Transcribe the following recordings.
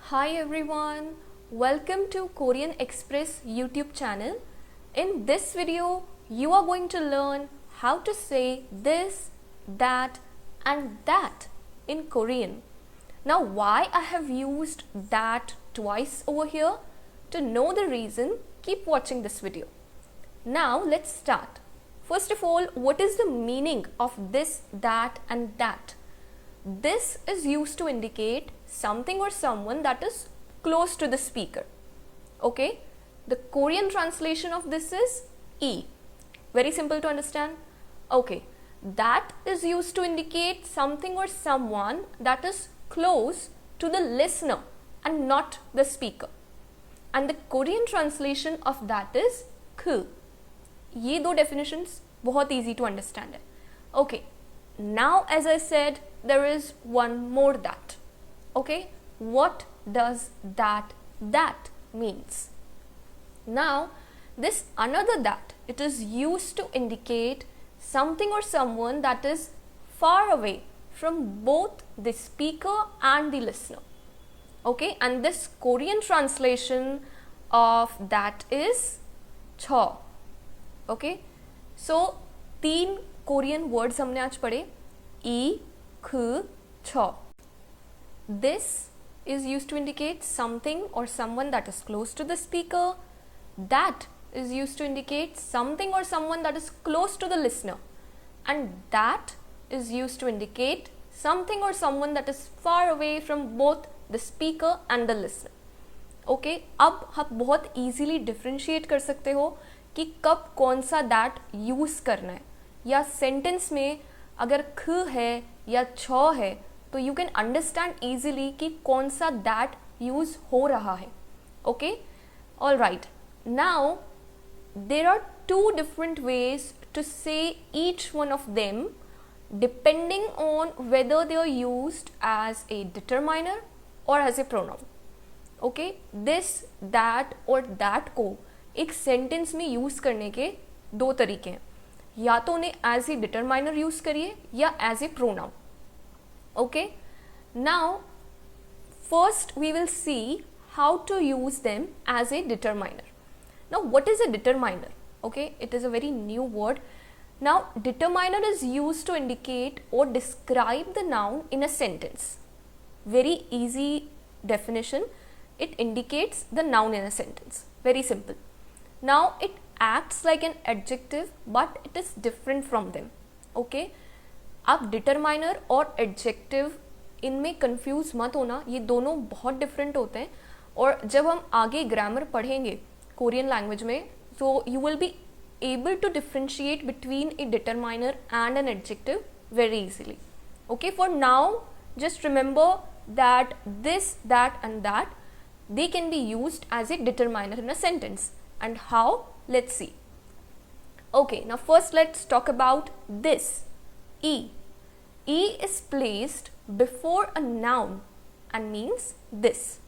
Hi everyone, welcome to Korean Express YouTube channel. In this video, you are going to learn how to say this, that and that in Korean. Now why I have used that twice over here? To know the reason, keep watching this video. Now let's start. First of all, what is the meaning of this, that and that? This is used to indicate something or someone that is close to the speaker. Okay, the Korean translation of this is E. Very simple to understand. Okay, that is used to indicate something or someone that is close to the listener and not the speaker. And the Korean translation of that is K. ये दो definitions बहुत easy to understand है. Okay, now as I said, there is one more that. Okay, what does that means? Now this another that, it is used to indicate something or someone that is far away from both the speaker and the listener. Okay, and this Korean translation of that is cho. Okay, so तीन Korean words हमने आज पढ़े, E, K, cho. This is used to indicate something or someone that is close to the speaker. That is used to indicate something or someone that is close to the listener. And that is used to indicate something or someone that is far away from both the speaker and the listener. Okay, अब आप बहुत easily differentiate कर सकते हो कि कब कौन सा that use करना है, या sentence में अगर ख है या छ है तो you can understand easily कि कौन सा that use हो रहा है. Okay, alright. Now there are two different ways to say each one of them depending on whether they are used as a determiner or as a pronoun. Okay, this, that और that को एक sentence में use करने के दो तरीके हैं, या तो उन्हें एज ए डिटरमाइनर यूज करिए या as a pronoun. Okay, now first we will see how to use them as a determiner. Now what is a determiner? Okay, it is a very new word. Now determiner is used to indicate और describe the noun in a sentence. Very easy definition. It indicates the noun in a sentence. Very simple. Now it acts like an adjective but it is different from them. Okay, आप determiner और adjective इनमें confuse मत होना, ये दोनों बहुत different होते हैं. और जब हम आगे grammar पढ़ेंगे Korean language में, so you will be able to differentiate between a determiner and an adjective very easily. Okay, for now just remember that this, that and that, they can be used as a determiner in a sentence. And how? Let's see. Okay, now first let's talk about this. E. E is placed before a noun and means this.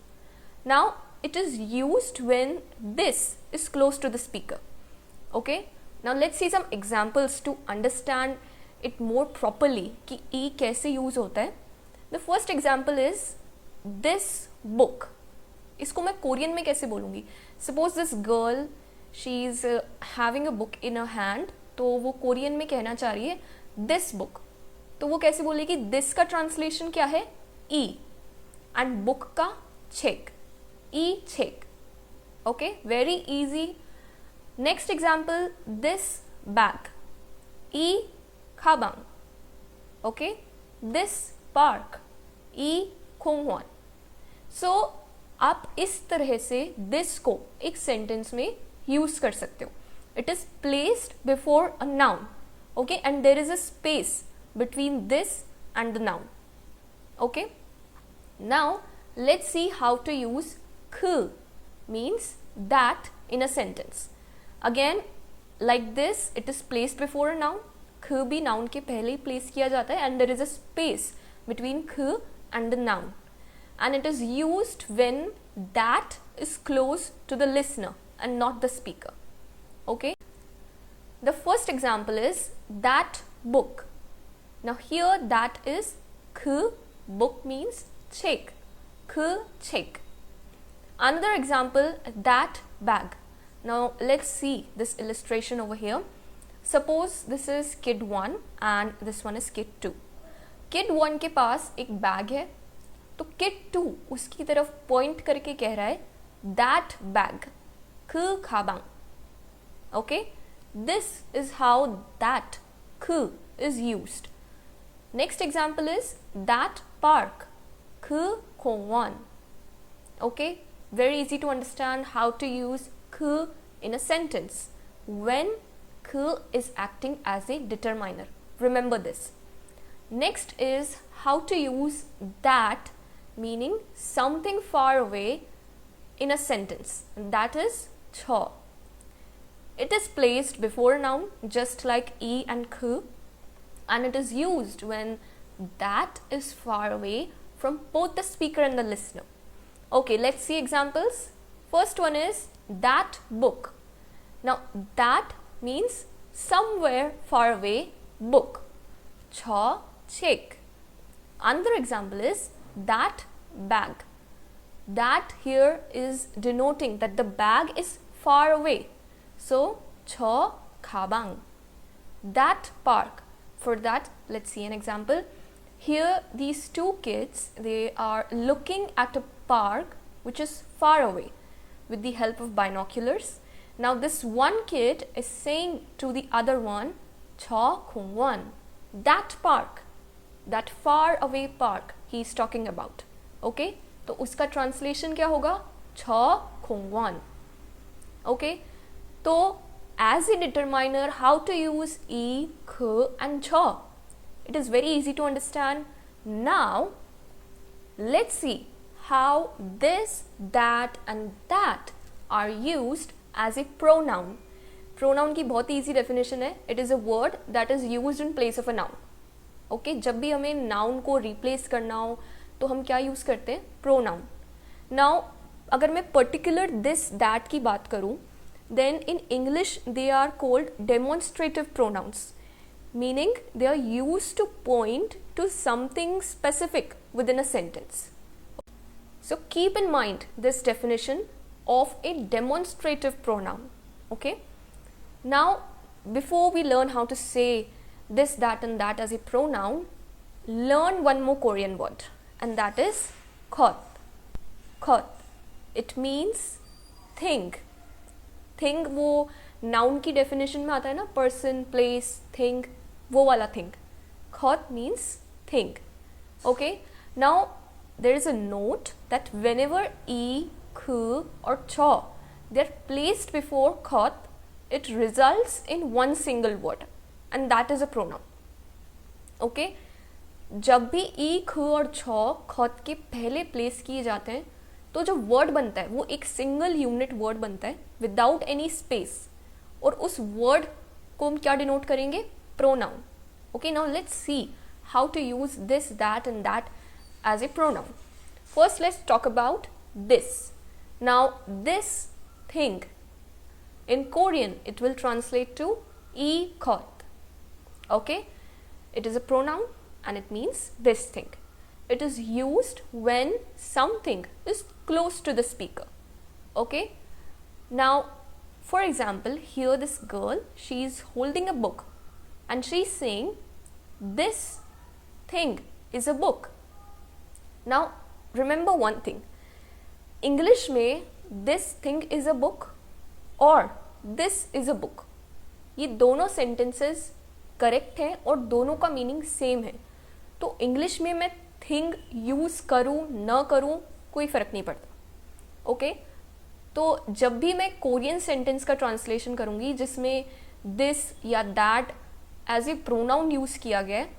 Now it is used when this is close to the speaker. Okay, now let's see some examples to understand it more properly कि E कैसे use होता है. The first example is this book. इसको मैं Korean में कैसे बोलूँगी? Suppose this girl, she is having a book in her hand, तो वो कोरियन में कहना चाह रही है this book. तो वो कैसे बोलेगी? this का translation क्या है? E. and book का check. E check. Okay, very easy. Next example, this bag. E kabang. Okay, this park. E Konghwan. So आप इस तरह से this को एक सेंटेंस में यूज कर सकते हो. It is placed before a noun. Okay, and there is a space between this and the noun. Okay, now let's see how to use k, means that, in a sentence. Again, like this, it is placed before a noun. K भी noun के पहले ही place किया जाता है, and there is a space between k and the noun, and it is used when that is close to the listener and not the speaker. Okay, the first example is that book. Now here that is k, book means check. K check. Another example, that bag. Now let's see this illustration over here. Suppose this is kid 1 and this one is kid 2. Kid 1 के पास एक bag है, तो kid 2 उसकी तरफ point करके कह रहा है that bag, ख खाबांग. Okay, this is how that ख is used. Next example is that park, ख खोवान. Okay, very easy to understand how to use ख in a sentence when ख is acting as a determiner. Remember this. Next is how to use that, meaning something far away, in a sentence, and that is cho. It is placed before a noun just like e and k, and it is used when that is far away from both the speaker and the listener. Okay, let's see examples. First one is that book. Now that means somewhere far away book. Cho check. Another example is that bag. That here is denoting that the bag is far away. So cho khabang. That park. For that, let's see an example. Here these two kids, they are looking at a park which is far away with the help of binoculars. Now this one kid is saying to the other one, cho khungwan. That park, that far away park he is talking about. Okay, तो उसका translation क्या होगा? छ खोंगवान. Okay, तो as a determiner, how to use e, k and छ? It is very easy to understand. Now let's see how this, that and that are used as a pronoun. Pronoun की बहुत easy definition है. It is a word that is used in place of a noun. Okay जब भी हमें noun को replace करना हो तो हम क्या यूज़ करते हैं? प्रोनाउन. नाउ अगर मैं पर्टिकुलर दिस दैट की बात करूँ, then in English they are called demonstrative pronouns, meaning they are used to point to something specific within a sentence. So keep in mind this definition of a demonstrative pronoun. Okay. Now before we learn how to say this, that and that as a pronoun, learn one more Korean word, and that is khot. Khot. It means thing. Thing वो noun की definition में आता है ना, person, place, thing, वो वाला thing. Khot means thing. Okay. Now there is a note that whenever e, k or cho they are placed before khot, it results in one single word. And that is a pronoun. Okay? जब भी ई, ख और छ खौत के पहले place किए जाते हैं तो जो वर्ड बनता है वो एक सिंगल यूनिट वर्ड बनता है विदाउट एनी स्पेस, और उस वर्ड को हम क्या डिनोट करेंगे? Pronoun. Okay, now let's see how to use this, that and that as a pronoun. First let's talk about this. Now this thing in Korean it will translate to e khot. Okay, it is a pronoun and it means this thing. It is used when something is close to the speaker. Okay, now for example, here this girl, she is holding a book and she is saying this thing is a book. Now remember one thing, English में this thing is a book और this is a book, ये दोनों sentences correct हैं और दोनों का meaning same है. तो इंग्लिश में मैं थिंग यूज करूँ न करूँ कोई फर्क नहीं पड़ता. ओके, तो जब भी मैं कोरियन सेंटेंस का ट्रांसलेशन करूँगी जिसमें दिस या that as a pronoun use किया गया है,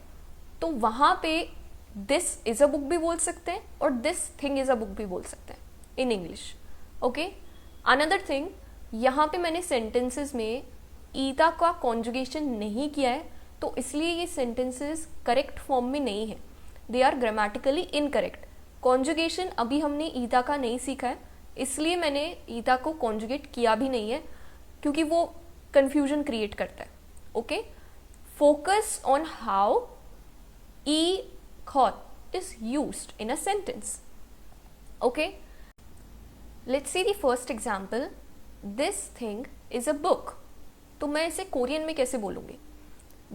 तो वहाँ पे दिस इज अ बुक भी बोल सकते हैं और this thing is a book भी बोल सकते हैं in English. Okay, another thing, यहाँ पे मैंने सेंटेंसेस में ईटा का कॉन्जुगेशन नहीं किया है, तो इसलिए ये सेंटेंसेस करेक्ट फॉर्म में नहीं है. They are grammatically incorrect. Conjugation अभी हमने ईटा का नहीं सीखा है, इसलिए मैंने ईटा को कॉन्जुगेट किया भी नहीं है, क्योंकि वो कन्फ्यूजन क्रिएट करता है. ओके, फोकस ऑन हाउ ई खॉट is used in a sentence. Okay, Let's see the first example. This thing is a book. तो मैं इसे कोरियन में कैसे बोलूँगी?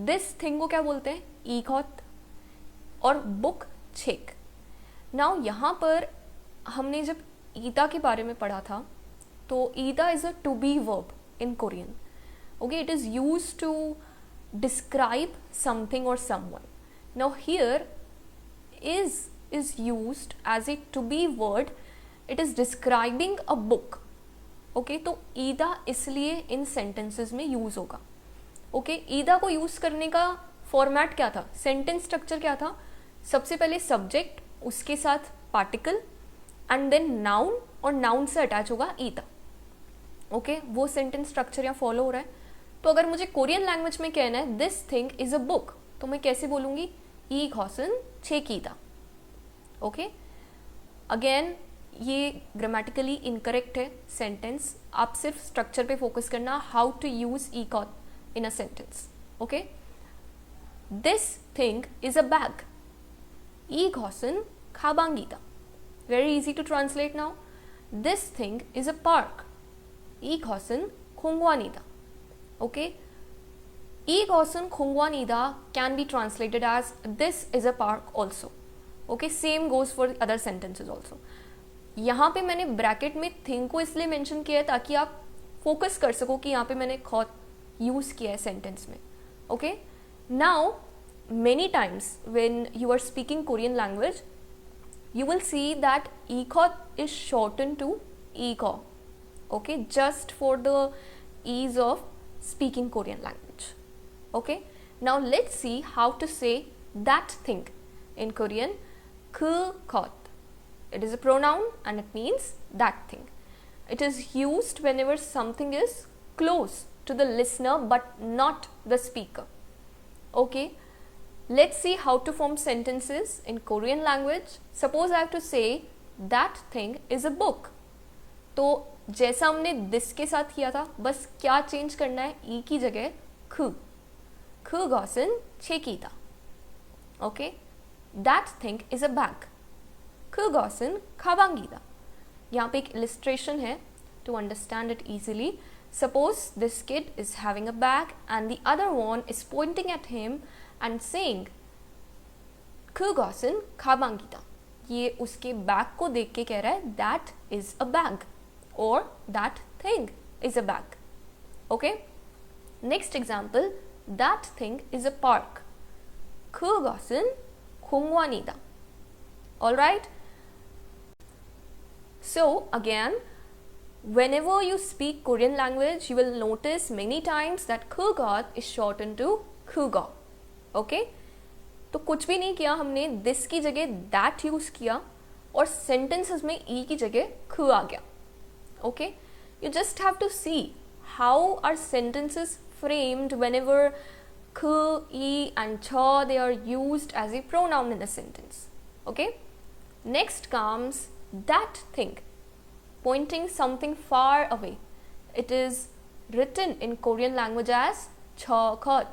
This thing को क्या बोलते हैं? इखॉत और बुक छेक. Now यहाँ पर हमने जब ईदा के बारे में पढ़ा था तो ईदा is a to be verb in Korean. Okay, it is used to describe something or someone. Now here is used as a to be word. It is describing a book. Okay, तो ईदा इसलिए इन sentences में use होगा. Okay, ईदा को use करने का format क्या था? Sentence structure क्या था? सबसे पहले सब्जेक्ट, उसके साथ पार्टिकल एंड देन नाउन, और नाउन से अटैच होगा ईदा. ओके, वो सेंटेंस स्ट्रक्चर यहाँ फॉलो हो रहा है. तो अगर मुझे कोरियन लैंग्वेज में कहना है this thing is a book, तो मैं कैसे बोलूँगी? ई घोसन छेकीदा. ओके, अगेन ये ग्रामेटिकली इनकरेक्ट है सेंटेंस. आप सिर्फ स्ट्रक्चर पे फोकस करना, हाउ टू यूज ई कॉट in a sentence. Okay, this thing is a bag. ई घोसन खाबांगीदा. Very easy to translate now. This thing is a park. 이것은 공원이다. Okay. 이것은 공원이다 can be translated as this is a park also. Okay. Same goes for other sentences also. यहाँ पे मैंने bracket में thing को इसलिए mention किया है ताकि आप फोकस कर सको कि यहाँ पे मैंने खौत यूज किया है सेंटेंस में. Okay, now many times when you are speaking Korean language you will see that ikho is shortened to ikho. Okay, just for the ease of speaking Korean language. Okay, now let's see how to say that thing in Korean. 그것. It is a pronoun and it means that thing. It is used whenever something is close to the listener but not the speaker. Okay, let's see how to form sentences in Korean language. Suppose I have to say that thing is a book. तो जैसा हमने this के साथ किया था, बस क्या change करना है? ई की जगह ख. 그것은 책이다. Okay, that thing is a bag. 그것은 가방이다. यहाँ पे एक illustration है to understand it easily. Suppose this kid is having a bag and the other one is pointing at him and saying 그것은 가방이다. ये उसके बैग को देख के कह रहा है that is a bag or that thing is a bag. Okay, next example, that thing is a park. 그것은 공원이다. All right, so again, whenever you speak Korean language you will notice many times that 그것 is shortened to 그거. Okay, तो कुछ भी नहीं किया हमने, this की जगह that use किया और सेंटेंसेस में ई की जगह ख आ गया. Okay, you just have to see how are sentences framed whenever ख, ई एंड छ they are used as a pronoun in a sentence. Okay, next comes that thing, pointing something far away. It is written in Korean language as chokot.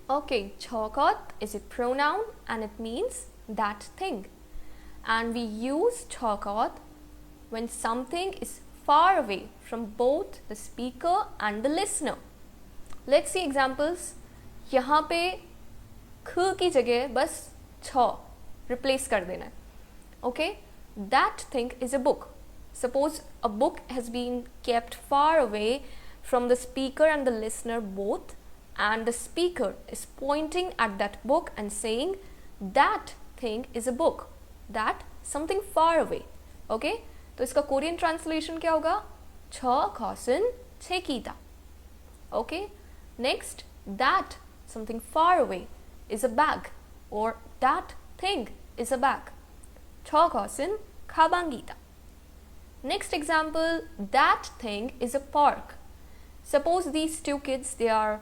Okay, chokot is a pronoun and it means that thing. And we use chokot when something is far away from both the speaker and the listener. Let's see examples. यहाँ पे ख की जगह बस छ replace कर देना है. Okay, that thing is a book. Suppose a book has been kept far away from the speaker and the listener both, and the speaker is pointing at that book and saying that thing is a book, that something far away. Okay, तो इसका Korean translation क्या होगा? छ खौसन छेकीदा. Okay, next, that something far away is a bag or that thing is a bag. छ खौसन खाबांगी다. Next example, that thing is a park. Suppose these two kids, they are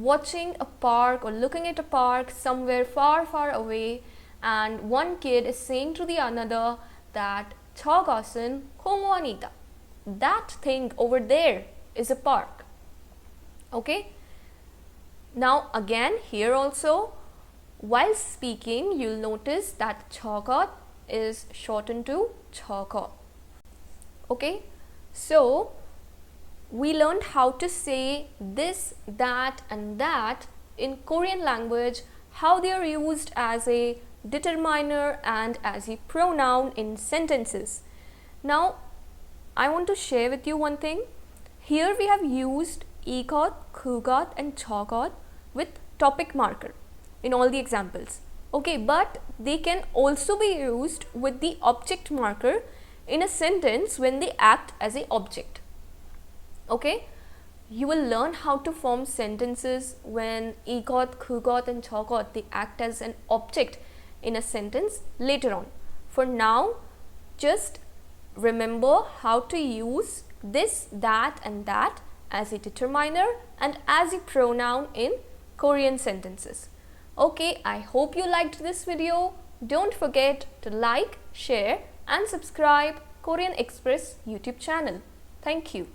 watching a park or looking at a park somewhere far away, and one kid is saying to the another that 저것은 공원이다. That thing over there is a park. Okay, now again here also, while speaking you'll notice that 저것 is shortened to 저거. Okay, so we learned how to say this, that and that in Korean language, how they are used as a determiner and as a pronoun in sentences. Now I want to share with you one thing. Here we have used igot, kugot and chogot with topic marker in all the examples. Okay, but they can also be used with the object marker in a sentence when they act as a object. Okay, you will learn how to form sentences when igot, kugot and chogot they act as an object in a sentence later on. For now, just remember how to use this, that and that as a determiner and as a pronoun in Korean sentences. Okay, I hope you liked this video. Don't forget to like, share and subscribe Korean Express YouTube channel. Thank you.